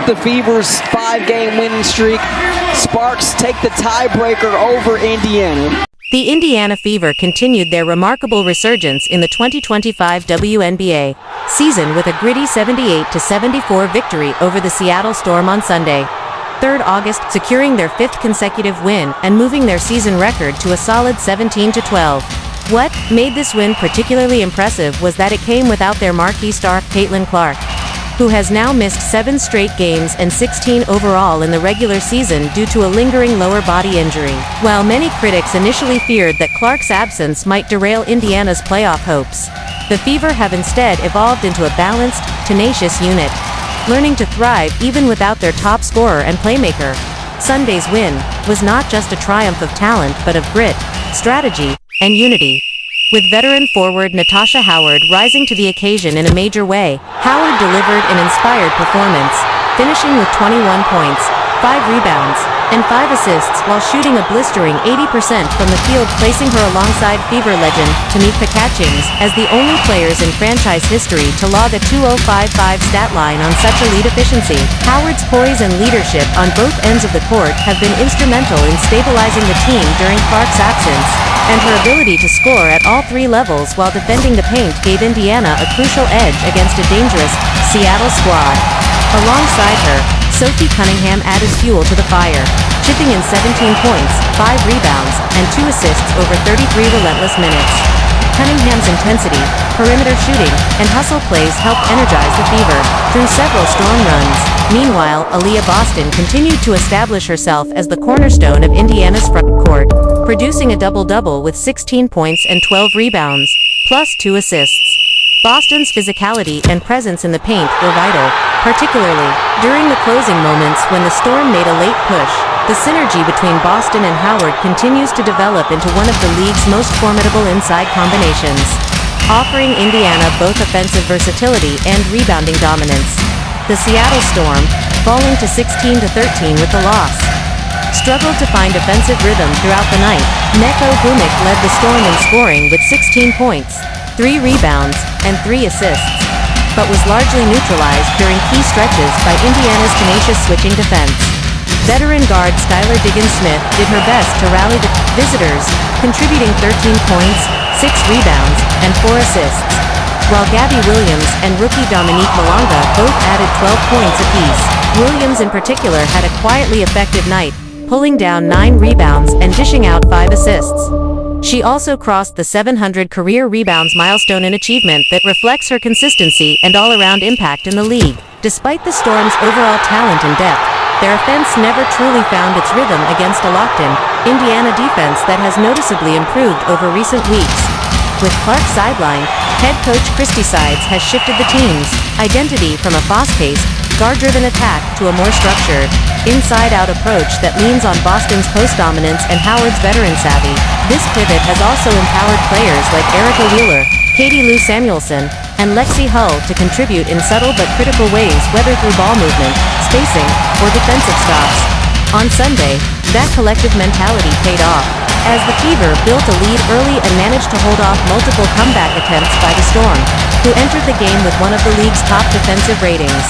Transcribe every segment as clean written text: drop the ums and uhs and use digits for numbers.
the Fever's 5-game winning streak. Sparks take the tiebreaker over Indiana. The Indiana Fever continued their remarkable resurgence in the 2025 WNBA season with a gritty 78-74 victory over the Seattle Storm on Sunday, 3rd August, securing their 5th consecutive win and moving their season record to a solid 17-12. What made this win particularly impressive was that it came without their marquee star, Caitlin Clark, who has now missed 7 straight games and 16 overall in the regular season due to a lingering lower body injury. While many critics initially feared that Clark's absence might derail Indiana's playoff hopes, the Fever have instead evolved into a balanced, tenacious unit, learning to thrive even without their top scorer and playmaker. Sunday's win was not just a triumph of talent but of grit, strategy, and unity. With veteran forward Natasha Howard rising to the occasion in a major way, Howard delivered an inspired performance, finishing with 21 points, 5 rebounds, and 5 assists while shooting a blistering 80% from the field, placing her alongside Fever legend Tamika Catchings as the only players in franchise history to log a 2055 stat line on such elite efficiency. Howard's poise and leadership on both ends of the court have been instrumental in stabilizing the team during Clark's absence, and her ability to score at all 3 levels while defending the paint gave Indiana a crucial edge against a dangerous Seattle squad. Alongside her, Sophie Cunningham added fuel to the fire, chipping in 17 points, 5 rebounds, and 2 assists over 33 relentless minutes. Cunningham's intensity, perimeter shooting, and hustle plays helped energize the Fever through several Storm runs. Meanwhile, Aliyah Boston continued to establish herself as the cornerstone of Indiana's front court, producing a double-double with 16 points and 12 rebounds, plus 2 assists. Boston's physicality and presence in the paint were vital, particularly during the closing moments when the Storm made a late push. The synergy between Boston and Howard continues to develop into one of the league's most formidable inside combinations, offering Indiana both offensive versatility and rebounding dominance. The Seattle Storm, falling to 16-13 with the loss, struggled to find offensive rhythm throughout the night. Neko Gumic led the Storm in scoring with 16 points, 3 rebounds, and 3 assists, but was largely neutralized during key stretches by Indiana's tenacious switching defense. Veteran guard Skylar Diggins-Smith did her best to rally the visitors, contributing 13 points, 6 rebounds, and 4 assists, while Gabby Williams and rookie Dominique Malonga both added 12 points apiece. Williams in particular had a quietly effective night, pulling down 9 rebounds and dishing out 5 assists. She also crossed the 700 career rebounds milestone, an achievement that reflects her consistency and all-around impact in the league. Despite the Storm's overall talent and depth, their offense never truly found its rhythm against a locked-in Indiana defense that has noticeably improved over recent weeks. With Clark sidelined, head coach Christy Sides has shifted the team's identity from a fast-paced, guard-driven attack to a more structured, inside-out approach that leans on Boston's post dominance and Howard's veteran savvy. This pivot has also empowered players like Erica Wheeler, Katie Lou Samuelson, and Lexi Hull to contribute in subtle but critical ways, whether through ball movement, spacing, or defensive stops. On Sunday, that collective mentality paid off, as the Fever built a lead early and managed to hold off multiple comeback attempts by the Storm, who entered the game with one of the league's top defensive ratings.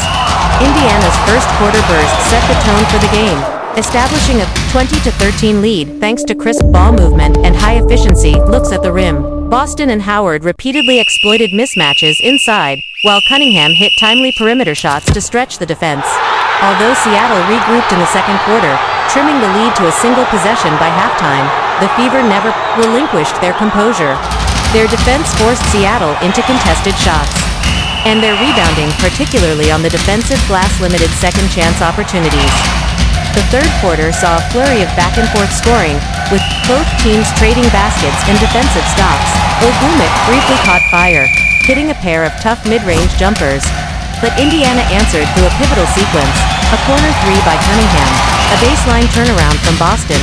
Indiana's first quarter burst set the tone for the game, establishing a 20-13 lead thanks to crisp ball movement and high-efficiency looks at the rim. Boston and Howard repeatedly exploited mismatches inside, while Cunningham hit timely perimeter shots to stretch the defense. Although Seattle regrouped in the second quarter, trimming the lead to a single possession by halftime, the Fever never relinquished their composure. Their defense forced Seattle into contested shots, and their rebounding, particularly on the defensive glass, limited second chance opportunities. The third quarter saw a flurry of back-and-forth scoring, with both teams trading baskets and defensive stops. Ogumic briefly caught fire, hitting a pair of tough mid-range jumpers, but Indiana answered through a pivotal sequence, a corner 3 by Cunningham, a baseline turnaround from Boston,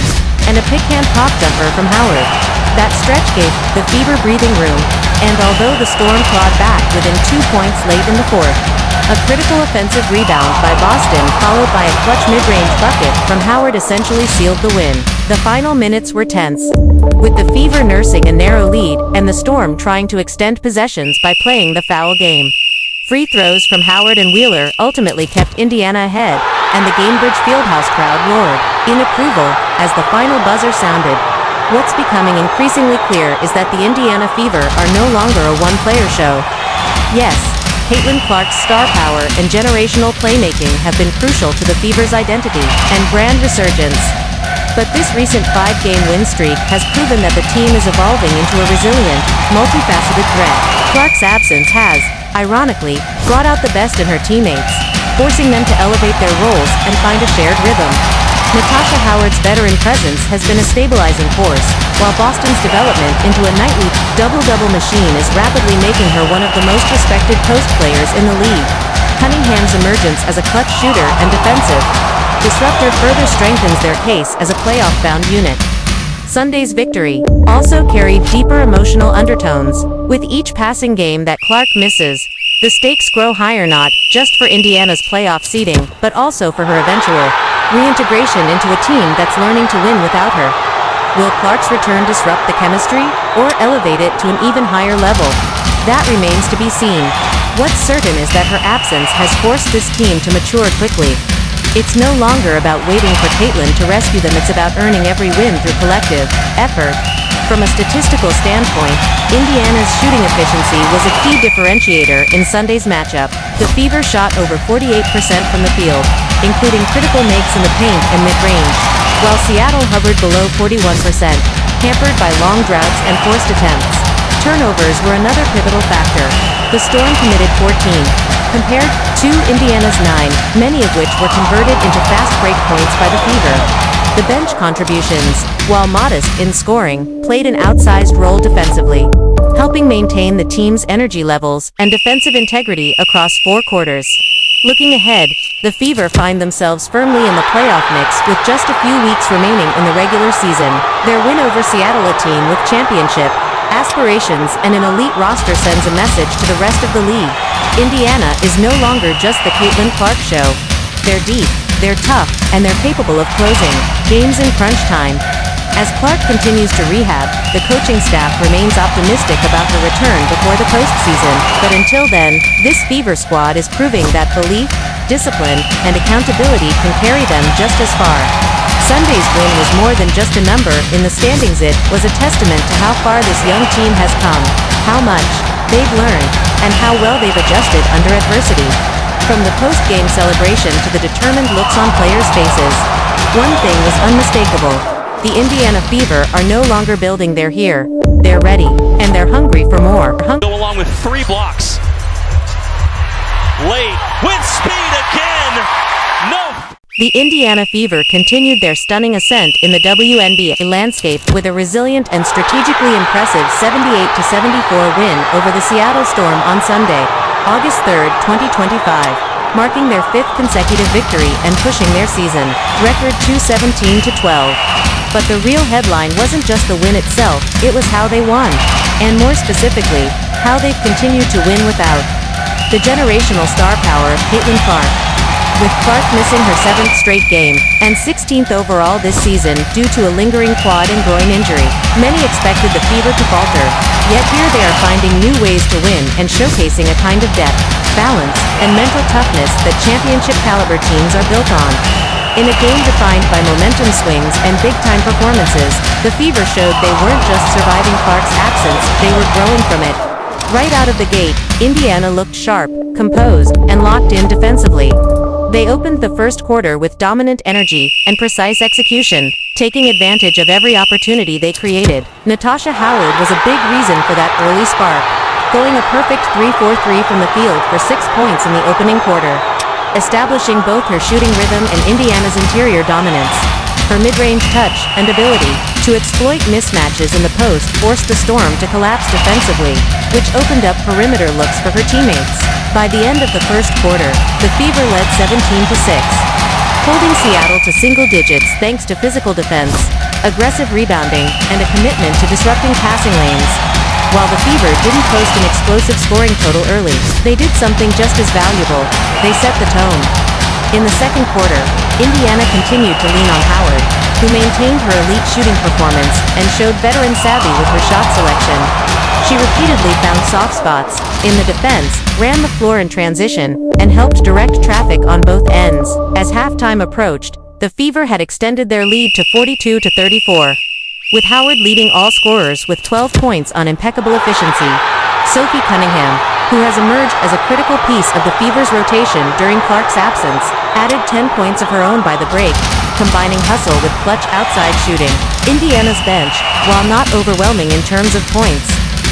and a pick-hand pop jumper from Howard. That stretch gave the Fever breathing room, and although the Storm clawed back within 2 points late in the fourth, a critical offensive rebound by Boston followed by a clutch mid-range bucket from Howard essentially sealed the win. The final minutes were tense, with the Fever nursing a narrow lead and the Storm trying to extend possessions by playing the foul game. Free throws from Howard and Wheeler ultimately kept Indiana ahead, and the Gainbridge Fieldhouse crowd roared in approval as the final buzzer sounded. What's becoming increasingly clear is that the Indiana Fever are no longer a one-player show. Yes, Caitlin Clark's star power and generational playmaking have been crucial to the Fever's identity and brand resurgence. But this recent 5-game win streak has proven that the team is evolving into a resilient, multifaceted threat. Clark's absence has, ironically, brought out the best in her teammates, forcing them to elevate their roles and find a shared rhythm. Natasha Howard's veteran presence has been a stabilizing force, while Boston's development into a nightly double-double machine is rapidly making her one of the most respected post players in the league. Cunningham's emergence as a clutch shooter and defensive disruptor further strengthens their case as a playoff-bound unit. Sunday's victory also carried deeper emotional undertones. With each passing game that Clark misses, the stakes grow higher not just for Indiana's playoff seeding, but also for her eventual reintegration into a team that's learning to win without her. Will Clark's return disrupt the chemistry, or elevate it to an even higher level? That remains to be seen. What's certain is that her absence has forced this team to mature quickly. It's no longer about waiting for Caitlin to rescue them, it's about earning every win through collective effort. From a statistical standpoint, Indiana's shooting efficiency was a key differentiator in Sunday's matchup. The Fever shot over 48% from the field, including critical makes in the paint and mid-range, while Seattle hovered below 41%, hampered by long droughts and forced attempts. Turnovers were another pivotal factor. The Storm committed 14, compared to Indiana's 9, many of which were converted into fast break points by the Fever. The bench contributions, while modest in scoring, played an outsized role defensively, helping maintain the team's energy levels and defensive integrity across 4 quarters. Looking ahead, the Fever find themselves firmly in the playoff mix with just a few weeks remaining in the regular season. Their win over Seattle, a team with championship aspirations and an elite roster, sends a message to the rest of the league. Indiana is no longer just the Caitlin Clark show. They're deep, they're tough, and they're capable of closing games in crunch time. As Clark continues to rehab, the coaching staff remains optimistic about her return before the postseason. But until then, this Fever squad is proving that belief, discipline, and accountability can carry them just as far. Sunday's win was more than just a number in the standings. It was a testament to how far this young team has come, how much they've learned, and how well they've adjusted under adversity. From the post-game celebration to the determined looks on players' faces, one thing was unmistakable. The Indiana Fever are no longer building, they're here, they're ready, and they're hungry for more. Go along with 3 blocks. Late, with speed again! No! The Indiana Fever continued their stunning ascent in the WNBA landscape with a resilient and strategically impressive 78-74 win over the Seattle Storm on Sunday, August 3, 2025, marking their 5th consecutive victory and pushing their season record to 17-12. But the real headline wasn't just the win itself, it was how they won, and more specifically, how they've continued to win without the generational star power of Caitlin Clark. With Clark missing her 7th straight game and 16th overall this season due to a lingering quad and groin injury, many expected the Fever to falter. Yet here they are finding new ways to win and showcasing a kind of depth, balance, and mental toughness that championship-caliber teams are built on. In a game defined by momentum swings and big-time performances, the Fever showed they weren't just surviving Clark's absence, they were growing from it. Right out of the gate, Indiana looked sharp, composed, and locked in defensively. They opened the first quarter with dominant energy and precise execution, taking advantage of every opportunity they created. Natasha Howard was a big reason for that early spark, going a perfect 3-4-3 from the field for 6 points in the opening quarter, establishing both her shooting rhythm and Indiana's interior dominance. Her mid-range touch and ability to exploit mismatches in the post forced the Storm to collapse defensively, which opened up perimeter looks for her teammates. By the end of the first quarter, the Fever led 17-6, holding Seattle to single digits thanks to physical defense, aggressive rebounding, and a commitment to disrupting passing lanes. While the Fever didn't post an explosive scoring total early, they did something just as valuable: they set the tone. In the second quarter, Indiana continued to lean on Howard, who maintained her elite shooting performance and showed veteran savvy with her shot selection. She repeatedly found soft spots in the defense ran the floor in transition, and helped direct traffic on both ends. As halftime approached, the Fever had extended their lead to 42-34. With Howard leading all scorers with 12 points on impeccable efficiency. Sophie Cunningham, who has emerged as a critical piece of the Fever's rotation during Clark's absence, added 10 points of her own by the break, combining hustle with clutch outside shooting. Indiana's bench, while not overwhelming in terms of points,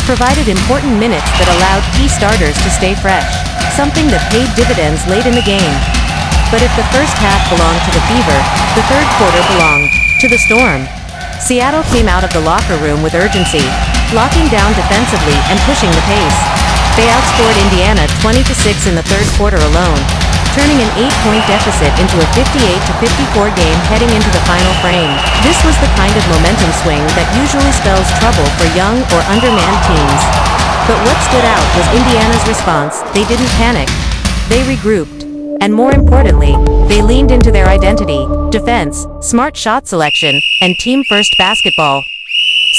provided important minutes that allowed key starters to stay fresh, something that paid dividends late in the game. But if the first half belonged to the Fever, the third quarter belonged to the Storm. Seattle came out of the locker room with urgency, locking down defensively and pushing the pace. They outscored Indiana 20-6 in the third quarter alone, turning an 8-point deficit into a 58-54 game heading into the final frame. This was the kind of momentum swing that usually spells trouble for young or undermanned teams. But what stood out was Indiana's response. They didn't panic. They regrouped. And more importantly, they leaned into their identity, defense, smart shot selection, and team-first basketball.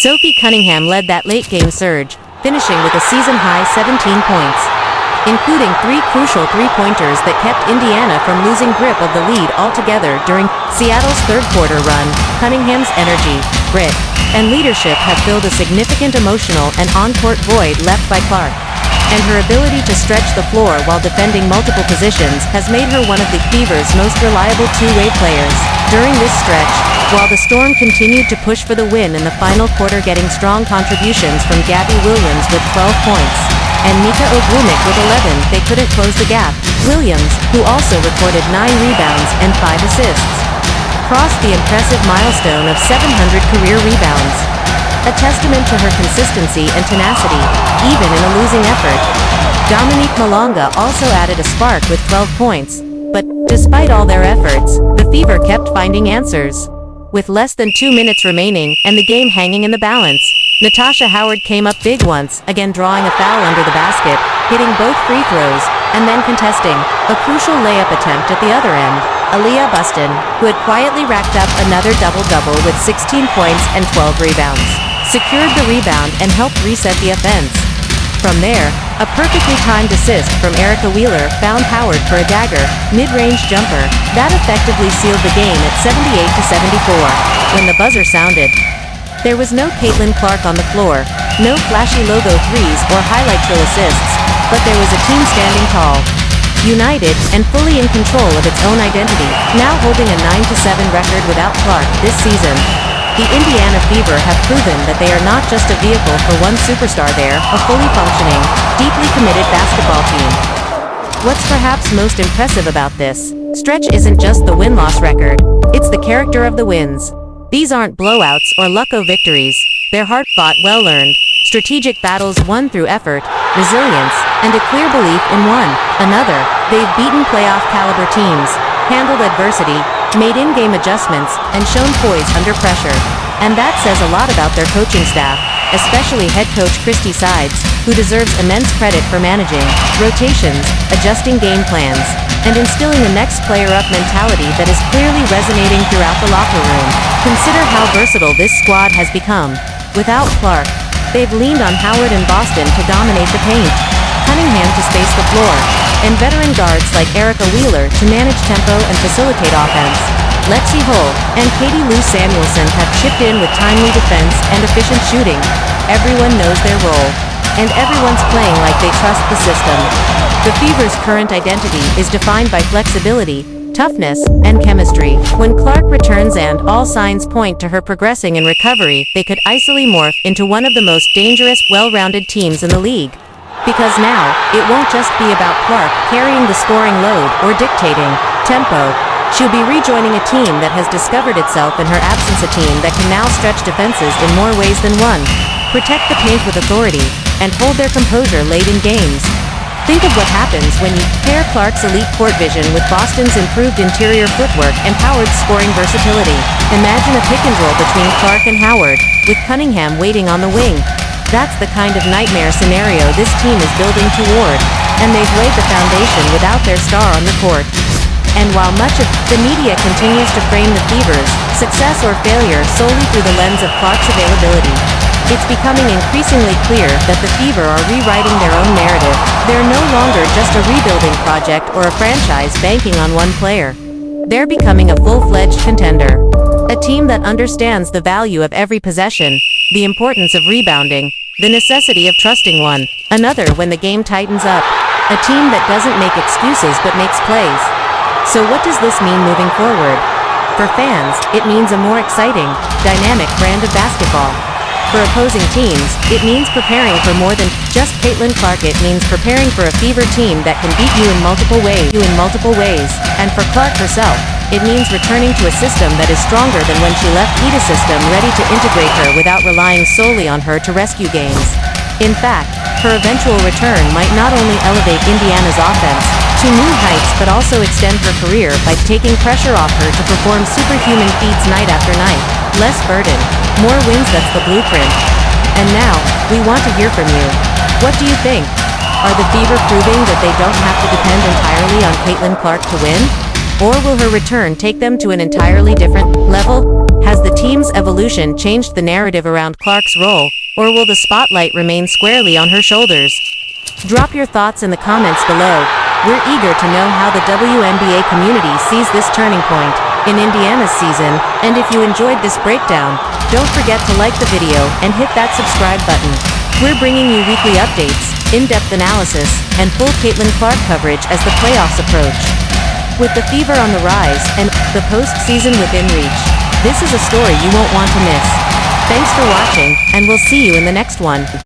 Sophie Cunningham led that late-game surge, finishing with a season-high 17 points, including 3 crucial three-pointers that kept Indiana from losing grip of the lead altogether during Seattle's third-quarter run. Cunningham's energy, grit, and leadership have filled a significant emotional and on-court void left by Clark. And her ability to stretch the floor while defending multiple positions has made her one of the Fever's most reliable two-way players. During this stretch, while the Storm continued to push for the win in the final quarter, getting strong contributions from Gabby Williams with 12 points, and Mika Ogwumik with 11, they couldn't close the gap. Williams, who also recorded 9 rebounds and 5 assists, crossed the impressive milestone of 700 career rebounds. A testament to her consistency and tenacity, even in a losing effort. Dominique Malonga also added a spark with 12 points, but, despite all their efforts, the Fever kept finding answers. With less than 2 minutes remaining and the game hanging in the balance, Natasha Howard came up big once, again drawing a foul under the basket, hitting both free throws, and then contesting a crucial layup attempt at the other end. Aliyah Boston, who had quietly racked up another double-double with 16 points and 12 rebounds, secured the rebound and helped reset the offense. From there, a perfectly timed assist from Erica Wheeler found Howard for a dagger, mid-range jumper, that effectively sealed the game at 78-74. When the buzzer sounded, there was no Caitlin Clark on the floor, no flashy logo threes or highlight reel assists, but there was a team standing tall, united, and fully in control of its own identity. Now holding a 9-7 record without Clark this season, the Indiana Fever have proven that they are not just a vehicle for one superstar, they're a fully functioning, deeply committed basketball team. What's perhaps most impressive about this stretch isn't just the win-loss record, it's the character of the wins. These aren't blowouts or lucko victories, they're hard-fought, well-earned, strategic battles won through effort, resilience, and a clear belief in one another. They've beaten playoff-caliber teams, handled adversity, made in-game adjustments, and shown poise under pressure. And that says a lot about their coaching staff, especially head coach Christy Sides, who deserves immense credit for managing rotations, adjusting game plans, and instilling a next-player-up mentality that is clearly resonating throughout the locker room. Consider how versatile this squad has become. Without Clark, they've leaned on Howard and Boston to dominate the paint, Cunningham to space the floor, and veteran guards like Erica Wheeler to manage tempo and facilitate offense. Lexi Hull and Katie Lou Samuelson have chipped in with timely defense and efficient shooting. Everyone knows their role, and everyone's playing like they trust the system. The Fever's current identity is defined by flexibility, toughness, and chemistry. When Clark returns and all signs point to her progressing in recovery, they could easily morph into one of the most dangerous, well-rounded teams in the league. Because now, it won't just be about Clark carrying the scoring load or dictating tempo. She'll be rejoining a team that has discovered itself in her absence, a team that can now stretch defenses in more ways than one, protect the paint with authority, and hold their composure late in games. Think of what happens when you pair Clark's elite court vision with Boston's improved interior footwork and Howard's scoring versatility. Imagine a pick and roll between Clark and Howard, with Cunningham waiting on the wing. That's the kind of nightmare scenario this team is building toward, and they've laid the foundation without their star on the court. And while much of the media continues to frame the Fever's success or failure solely through the lens of Clark's availability, it's becoming increasingly clear that the Fever are rewriting their own narrative. They're no longer just a rebuilding project or a franchise banking on one player. They're becoming a full-fledged contender. A team that understands the value of every possession, the importance of rebounding, the necessity of trusting one another when the game tightens up. A team that doesn't make excuses but makes plays. So what does this mean moving forward? For fans, it means a more exciting, dynamic brand of basketball. For opposing teams, it means preparing for more than just Caitlin Clark. It means preparing for a Fever team that can beat you in multiple ways. And for Clark herself, it means returning to a system that is stronger than when she left Ida's system, ready to integrate her without relying solely on her to rescue games. In fact, her eventual return might not only elevate Indiana's offense to new heights but also extend her career by taking pressure off her to perform superhuman feats night after night. Less burden, more wins, that's the blueprint. And now, we want to hear from you. What do you think? Are the Fever proving that they don't have to depend entirely on Caitlin Clark to win? Or will her return take them to an entirely different level? Has the team's evolution changed the narrative around Clark's role, or will the spotlight remain squarely on her shoulders? Drop your thoughts in the comments below. We're eager to know how the WNBA community sees this turning point in Indiana's season, and if you enjoyed this breakdown, don't forget to like the video and hit that subscribe button. We're bringing you weekly updates, in-depth analysis, and full Caitlin Clark coverage as the playoffs approach. With the Fever on the rise and the postseason within reach, this is a story you won't want to miss. Thanks for watching, and we'll see you in the next one.